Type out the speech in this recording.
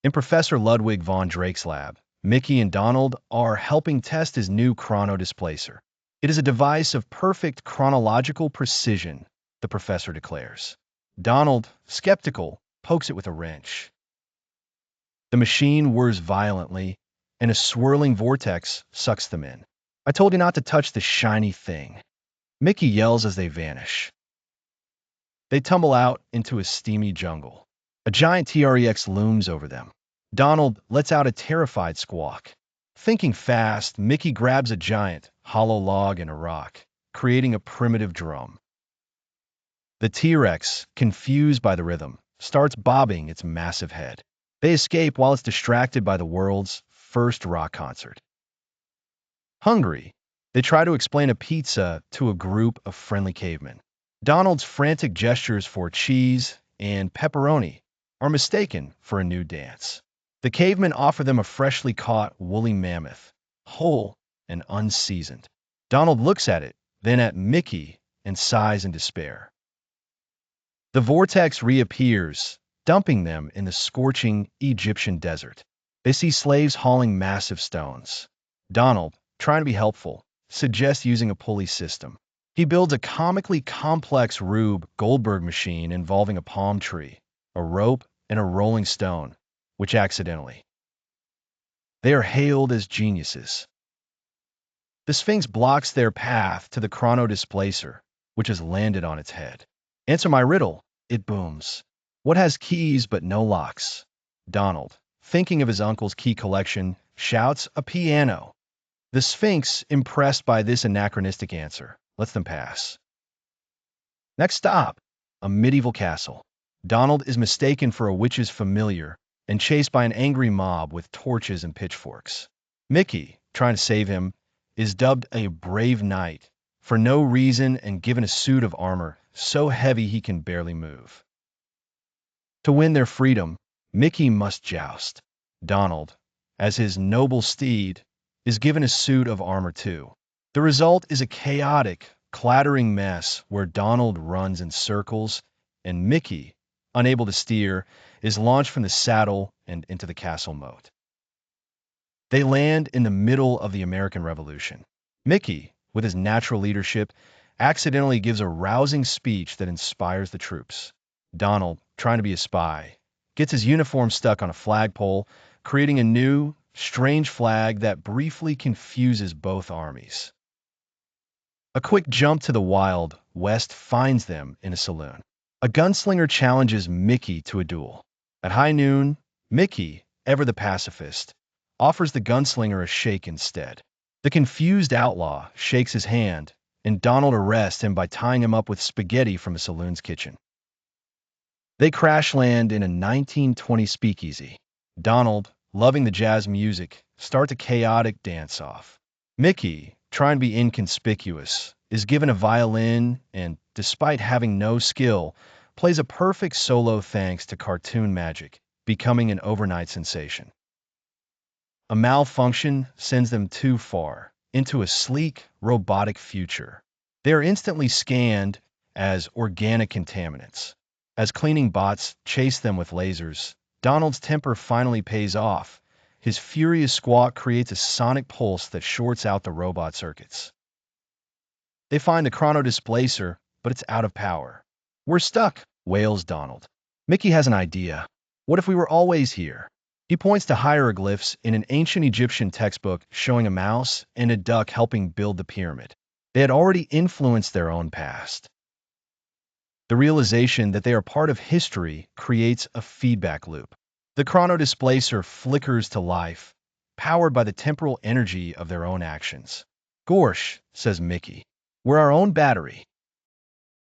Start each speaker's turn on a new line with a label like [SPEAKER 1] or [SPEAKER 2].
[SPEAKER 1] In Professor Ludwig von Drake's lab, Mickey and Donald are helping test his new Chrono-Displacer. It is a device of perfect chronological precision, the professor declares. Donald, skeptical, pokes it with a wrench. The machine whirs violently, and a swirling vortex sucks them in. I told you not to touch the shiny thing. Mickey yells as they vanish. They tumble out into a steamy jungle. A giant T-Rex looms over them. Donald lets out a terrified squawk. Thinking fast, Mickey grabs a giant, hollow log and a rock, creating a primitive drum. The T-Rex, confused by the rhythm, starts bobbing its massive head. They escape while it's distracted by the world's first rock concert. Hungry, they try to explain a pizza to a group of friendly cavemen. Donald's frantic gestures for cheese and pepperoni are mistaken for a new dance. The cavemen offer them a freshly caught woolly mammoth, whole and unseasoned. Donald looks at it, then at Mickey, and sighs in despair. The vortex reappears, dumping them in the scorching Egyptian desert. They see slaves hauling massive stones. Donald, trying to be helpful, suggests using a pulley system. He builds a comically complex Rube Goldberg machine involving a palm tree, a rope, and a rolling stone, which accidentally. They are hailed as geniuses. The Sphinx blocks their path to the Chrono-Displacer, which has landed on its head. Answer my riddle, it booms. What has keys but no locks? Donald, thinking of his uncle's key collection, shouts a piano. The Sphinx, impressed by this anachronistic answer, lets them pass. Next stop, a medieval castle. Donald is mistaken for a witch's familiar and chased by an angry mob with torches and pitchforks. Mickey, trying to save him, is dubbed a brave knight for no reason and given a suit of armor so heavy he can barely move. To win their freedom, Mickey must joust. Donald, as his noble steed, is given a suit of armor too. The result is a chaotic, clattering mess where Donald runs in circles and Mickey, unable to steer, is launched from the saddle and into the castle moat. They land in the middle of the American Revolution. Mickey, with his natural leadership, accidentally gives a rousing speech that inspires the troops. Donald, trying to be a spy, gets his uniform stuck on a flagpole, creating a new, strange flag that briefly confuses both armies. A quick jump to the Wild West finds them in a saloon. A gunslinger challenges Mickey to a duel. At high noon, Mickey, ever the pacifist, offers the gunslinger a shake instead. The confused outlaw shakes his hand, and Donald arrests him by tying him up with spaghetti from a saloon's kitchen. They crash land in a 1920 speakeasy. Donald, loving the jazz music, starts a chaotic dance-off. Mickey, trying to be inconspicuous, is given a violin and, despite having no skill, plays a perfect solo thanks to cartoon magic, becoming an overnight sensation. A malfunction sends them too far, into a sleek, robotic future. They are instantly scanned as organic contaminants. As cleaning bots chase them with lasers, Donald's temper finally pays off. His furious squawk creates a sonic pulse that shorts out the robot circuits. They find the Chrono-Displacer, but it's out of power. We're stuck, wails Donald. Mickey has an idea. What if we were always here? He points to hieroglyphs in an ancient Egyptian textbook showing a mouse and a duck helping build the pyramid. They had already influenced their own past. The realization that they are part of history creates a feedback loop. The Chrono-Displacer flickers to life, powered by the temporal energy of their own actions. Gorsh, says Mickey, we're our own battery.